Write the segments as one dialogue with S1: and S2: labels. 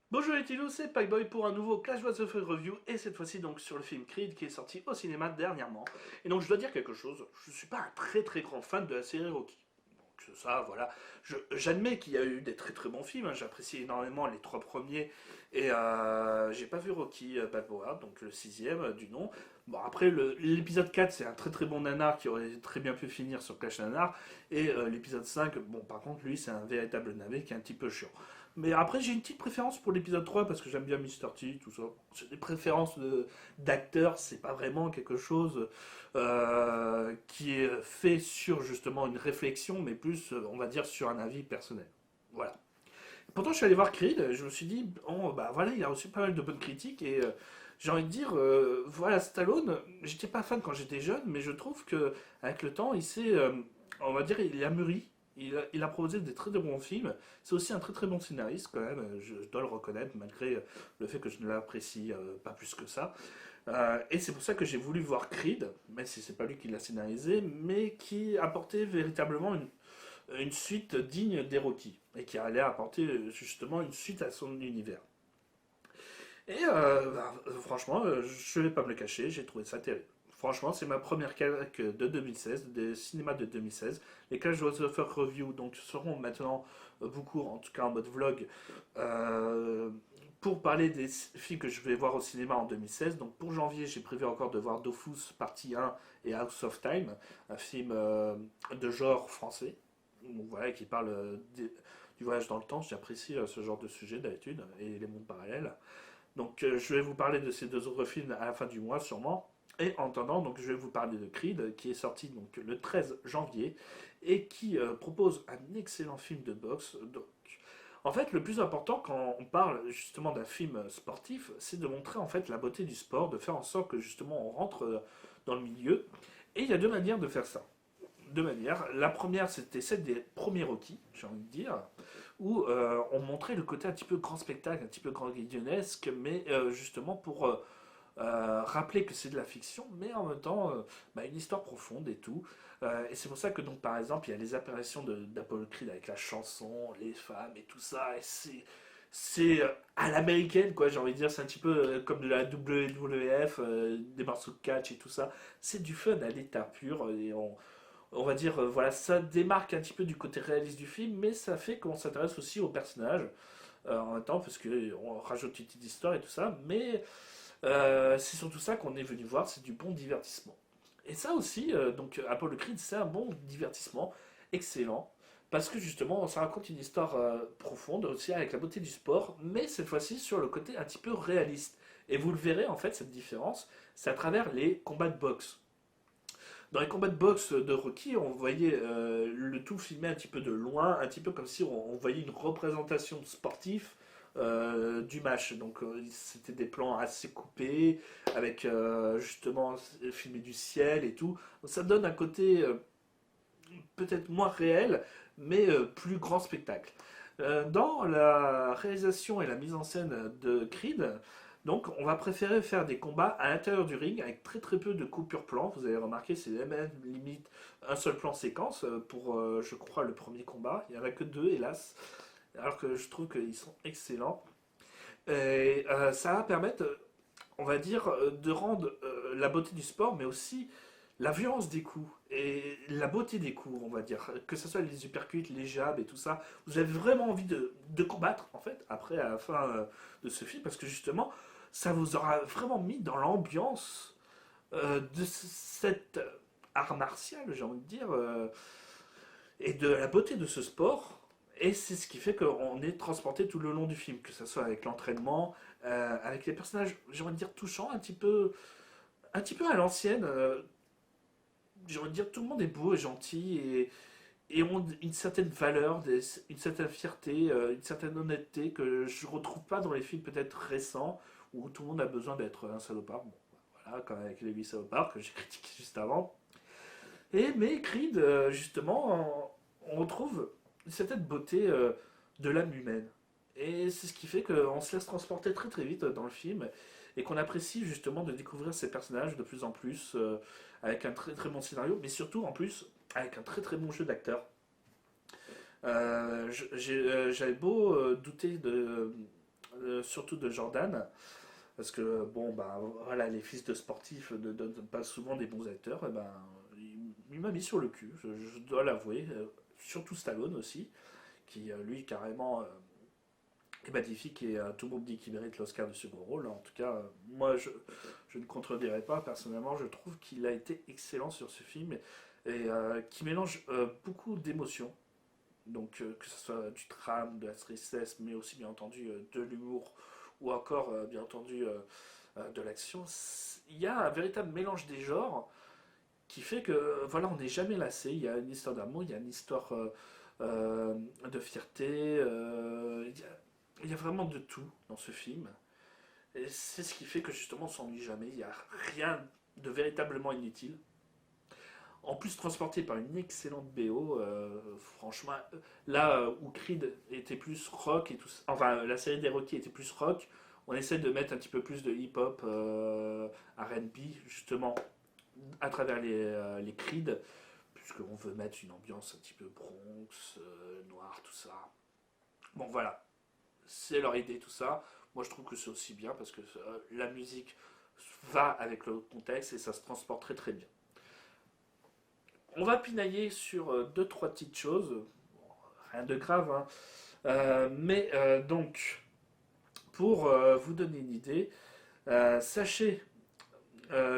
S1: Bonjour les Tilo, c'est Pacboy pour un nouveau Clash What's the Fuck Review et cette fois-ci donc sur le film Creed qui est sorti au cinéma dernièrement. Et donc je dois dire quelque chose, je suis pas un très grand fan de la série Rocky. Donc ça voilà, j'admets qu'il y a eu des très bons films, hein. J'apprécie énormément les trois premiers et j'ai pas vu Rocky Balboa, donc le sixième du nom. Bon après l'épisode 4 c'est un très bon nanar qui aurait très bien pu finir sur Clash Nanar et l'épisode 5, bon par contre lui c'est un véritable navet qui est un petit peu chiant. Mais après, j'ai une petite préférence pour l'épisode 3 parce que j'aime bien Mr. T, tout ça. C'est des préférences d'acteurs, c'est pas vraiment quelque chose qui est fait sur justement une réflexion, mais plus, on va dire, sur un avis personnel. Voilà. Pourtant, je suis allé voir Creed, je me suis dit, oh, bah voilà, il a reçu pas mal de bonnes critiques et j'ai envie de dire, voilà, Stallone, j'étais pas fan quand j'étais jeune, mais je trouve que avec le temps, il s'est, on va dire, il a mûri. Il a proposé des très bons films. C'est aussi un très bon scénariste quand même, je dois le reconnaître, malgré le fait que je ne l'apprécie pas plus que ça. Et c'est pour ça que j'ai voulu voir Creed, même si c'est pas lui qui l'a scénarisé, mais qui apportait véritablement une suite digne des Rocky, et qui allait apporter justement une suite à son univers. Et franchement, je vais pas me le cacher, j'ai trouvé ça terrible. Franchement, c'est ma première claque de 2016, des cinémas de 2016. Les Clash of the Fuck Review donc, seront maintenant beaucoup, en tout cas en mode vlog, euh, pour parler des films que je vais voir au cinéma en 2016. Donc pour janvier, j'ai prévu encore de voir Dofus partie 1 et House of Time, un film de genre français, donc, voilà, qui parle du voyage dans le temps. J'apprécie ce genre de sujet d'habitude et les mondes parallèles. Donc je vais vous parler de ces deux autres films à la fin du mois sûrement. Et en attendant, donc, je vais vous parler de Creed, qui est sorti donc, le 13 janvier, et qui propose un excellent film de boxe. Donc, en fait, le plus important quand on parle justement d'un film sportif, c'est de montrer en fait la beauté du sport, de faire en sorte que justement on rentre dans le milieu. Et il y a deux manières de faire ça. Deux manières. La première, c'était celle des premiers Rocky, j'ai envie de dire, où on montrait le côté un petit peu grand spectacle, un petit peu grand guillionesque, mais justement pour rappeler que c'est de la fiction, mais en même temps bah, une histoire profonde et tout. Et c'est pour ça que donc par exemple il y a les apparitions d'Apollo Creed avec la chanson, les femmes et tout ça, et c'est à l'américaine quoi, j'ai envie de dire, c'est un petit peu comme de la WWF, des morceaux de catch et tout ça. C'est du fun à l'état pur et on va dire, voilà, ça démarque un petit peu du côté réaliste du film, mais ça fait qu'on s'intéresse aussi aux personnages en même temps, parce qu'on rajoute une petite histoire et tout ça, mais c'est surtout ça qu'on est venu voir, c'est du bon divertissement. Et ça aussi, donc Apollo Creed, c'est un bon divertissement, excellent, parce que justement, ça raconte une histoire profonde aussi avec la beauté du sport, mais cette fois-ci sur le côté un petit peu réaliste. Et vous le verrez en fait, cette différence, c'est à travers les combats de boxe. Dans les combats de boxe de Rocky, on voyait le tout filmé un petit peu de loin, un petit peu comme si on voyait une représentation sportive du match. Donc c'était des plans assez coupés, avec justement filmé du ciel et tout. Donc, ça donne un côté peut-être moins réel, mais plus grand spectacle. Dans la réalisation et la mise en scène de Creed, donc on va préférer faire des combats à l'intérieur du ring avec très peu de coupures plan. Vous avez remarqué, c'est même limite un seul plan séquence pour, je crois, le premier combat. Il n'y en a que deux, hélas. Alors que je trouve qu'ils sont excellents. Et ça va permettre, on va dire, de rendre la beauté du sport, mais aussi la violence des coups et la beauté des coups, on va dire, que ce soit les uppercuts, les jabs et tout ça, vous avez vraiment envie de combattre, en fait, après, à la fin de ce film, parce que justement, ça vous aura vraiment mis dans l'ambiance de cet art martial, j'ai envie de dire, et de la beauté de ce sport. Et c'est ce qui fait qu'on est transporté tout le long du film, que ce soit avec l'entraînement, avec les personnages, j'ai envie de dire, touchants, un petit peu à l'ancienne. J'ai envie de dire, tout le monde est beau et gentil et ont une certaine valeur, une certaine fierté, une certaine honnêteté que je ne retrouve pas dans les films peut-être récents où tout le monde a besoin d'être un salopard. Bon, voilà, comme avec Lévi Salopard que j'ai critiqué juste avant. Mais Creed, justement, on retrouve une certaine beauté de l'âme humaine. Et c'est ce qui fait qu'on se laisse transporter très très vite dans le film et qu'on apprécie justement de découvrir ces personnages de plus en plus avec un très très bon scénario, mais surtout en plus avec un très très bon jeu d'acteur. J'avais beau douter surtout de Jordan, parce que bon, bah voilà, les fils de sportifs ne donnent pas souvent des bons acteurs, et ben, il m'a mis sur le cul, je dois l'avouer. Surtout Stallone aussi, qui lui carrément est magnifique et tout le monde dit qu'il mérite l'Oscar du second rôle. En tout cas, moi je ne contredirai pas, personnellement, je trouve qu'il a été excellent sur ce film et qui mélange beaucoup d'émotions. Donc que ce soit du drame, de la tristesse, mais aussi bien entendu de l'humour ou encore bien entendu de l'action. Il y a un véritable mélange des genres qui fait que voilà, on n'est jamais lassé. Il y a une histoire d'amour, il y a une histoire de fierté, il y a vraiment de tout dans ce film. Et c'est ce qui fait que justement on s'ennuie jamais. Il n'y a rien de véritablement inutile. En plus transporté par une excellente BO, franchement, là où Creed était plus rock et tout, enfin la série des Rocky était plus rock, on essaie de mettre un petit peu plus de hip-hop, R&B justement à travers les Creed, puisqu'on veut mettre une ambiance un petit peu Bronx, noir, tout ça. Bon voilà, c'est leur idée tout ça. Moi je trouve que c'est aussi bien parce que la musique va avec le contexte et ça se transporte très très bien. On va pinailler sur deux trois petites choses, bon, rien de grave, hein. Donc pour vous donner une idée, sachez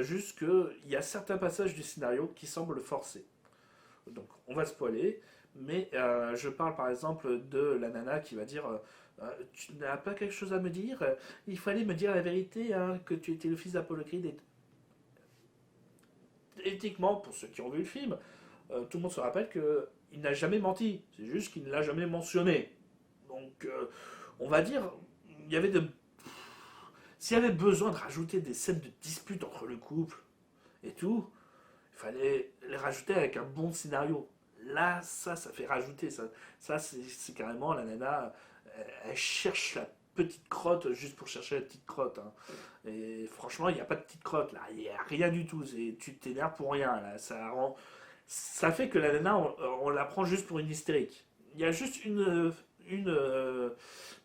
S1: juste qu'il y a certains passages du scénario qui semblent forcés. Donc on va spoiler, mais je parle par exemple de la nana qui va dire tu n'as pas quelque chose à me dire, il fallait me dire la vérité, hein, que tu étais le fils d'Apollo Creed. Et éthiquement, pour ceux qui ont vu le film, tout le monde se rappelle qu'il n'a jamais menti, c'est juste qu'il ne l'a jamais mentionné. Donc on va dire, il y avait de... S'il y avait besoin de rajouter des scènes de dispute entre le couple et tout, il fallait les rajouter avec un bon scénario. Là, ça fait rajouter. Ça c'est carrément la nana, elle cherche la petite crotte juste pour chercher la petite crotte, hein. Et franchement, il n'y a pas de petite crotte là, il n'y a rien du tout. Tu t'énerves pour rien là. Ça fait que la nana, on la prend juste pour une hystérique. Il y a juste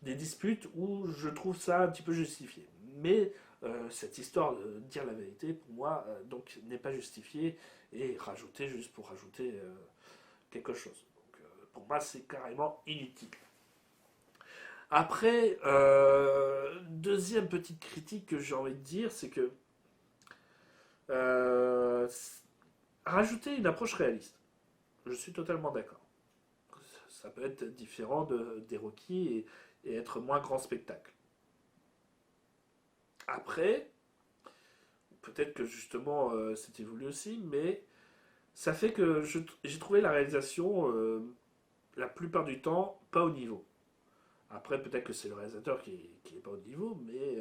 S1: des disputes où je trouve ça un petit peu justifié. Mais cette histoire de dire la vérité, pour moi, donc n'est pas justifiée et rajouter juste pour rajouter quelque chose. Donc, pour moi, c'est carrément inutile. Après, deuxième petite critique que j'ai envie de dire, c'est que euh, rajouter une approche réaliste. Je suis totalement d'accord. Ça peut être différent des Rocky et être moins grand spectacle. Après, peut-être que justement c'était voulu aussi, mais ça fait que j'ai trouvé la réalisation la plupart du temps pas au niveau. Après, peut-être que c'est le réalisateur qui est pas au niveau, mais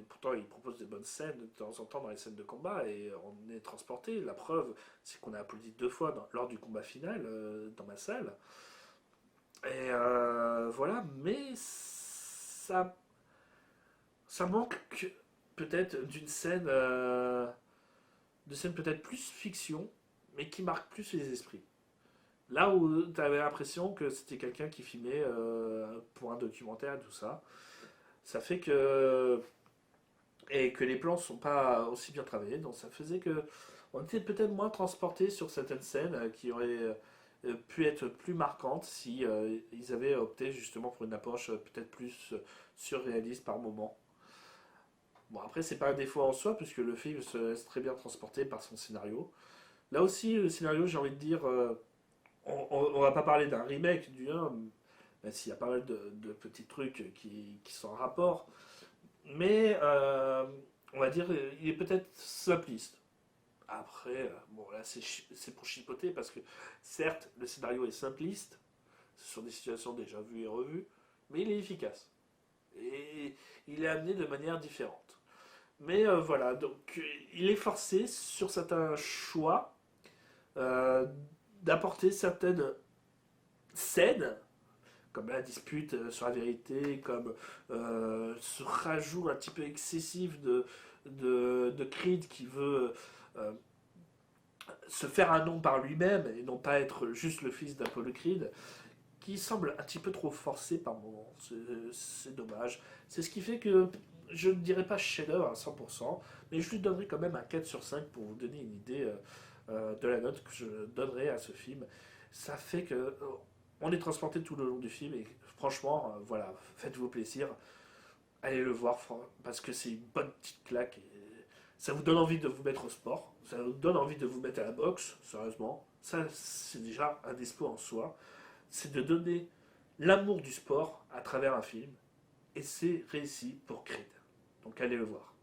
S1: pourtant il propose des bonnes scènes de temps en temps dans les scènes de combat et on est transporté. La preuve, c'est qu'on a applaudi deux fois lors du combat final dans ma salle. Et voilà, mais ça manque peut-être de scène peut-être plus fiction, mais qui marque plus les esprits. Là où tu avais l'impression que c'était quelqu'un qui filmait pour un documentaire et tout ça, ça fait que et que les plans sont pas aussi bien travaillés, donc ça faisait que on était peut-être moins transporté sur certaines scènes qui auraient pu être plus marquantes si ils avaient opté justement pour une approche peut-être plus surréaliste par moment. Bon, après, c'est pas un défaut en soi, puisque le film se laisse très bien transporter par son scénario. Là aussi, le scénario, j'ai envie de dire, on va pas parler d'un remake du 1, même s'il y a pas mal de petits trucs qui sont en rapport, mais on va dire, il est peut-être simpliste. Après, bon, là, c'est pour chipoter, parce que certes, le scénario est simpliste, ce sont des situations déjà vues et revues, mais il est efficace. Et il est amené de manière différente. Mais voilà, donc il est forcé sur certains choix, euh, d'apporter certaines scènes, comme la dispute sur la vérité, comme ce rajout un petit peu excessif de Creed qui veut euh, se faire un nom par lui-même et non pas être juste le fils d'Apollo Creed, qui semble un petit peu trop forcé par moments. C'est dommage. C'est ce qui fait que je ne dirais pas chef-d'œuvre à 100%, mais je lui donnerai quand même un 4 sur 5 pour vous donner une idée de la note que je donnerai à ce film. Ça fait que on est transporté tout le long du film et franchement, voilà, faites-vous plaisir, allez le voir parce que c'est une bonne petite claque. Et ça vous donne envie de vous mettre au sport, ça vous donne envie de vous mettre à la boxe, sérieusement. Ça, c'est déjà un espoir en soi. C'est de donner l'amour du sport à travers un film. Et c'est réussi pour Creed. Donc allez le voir.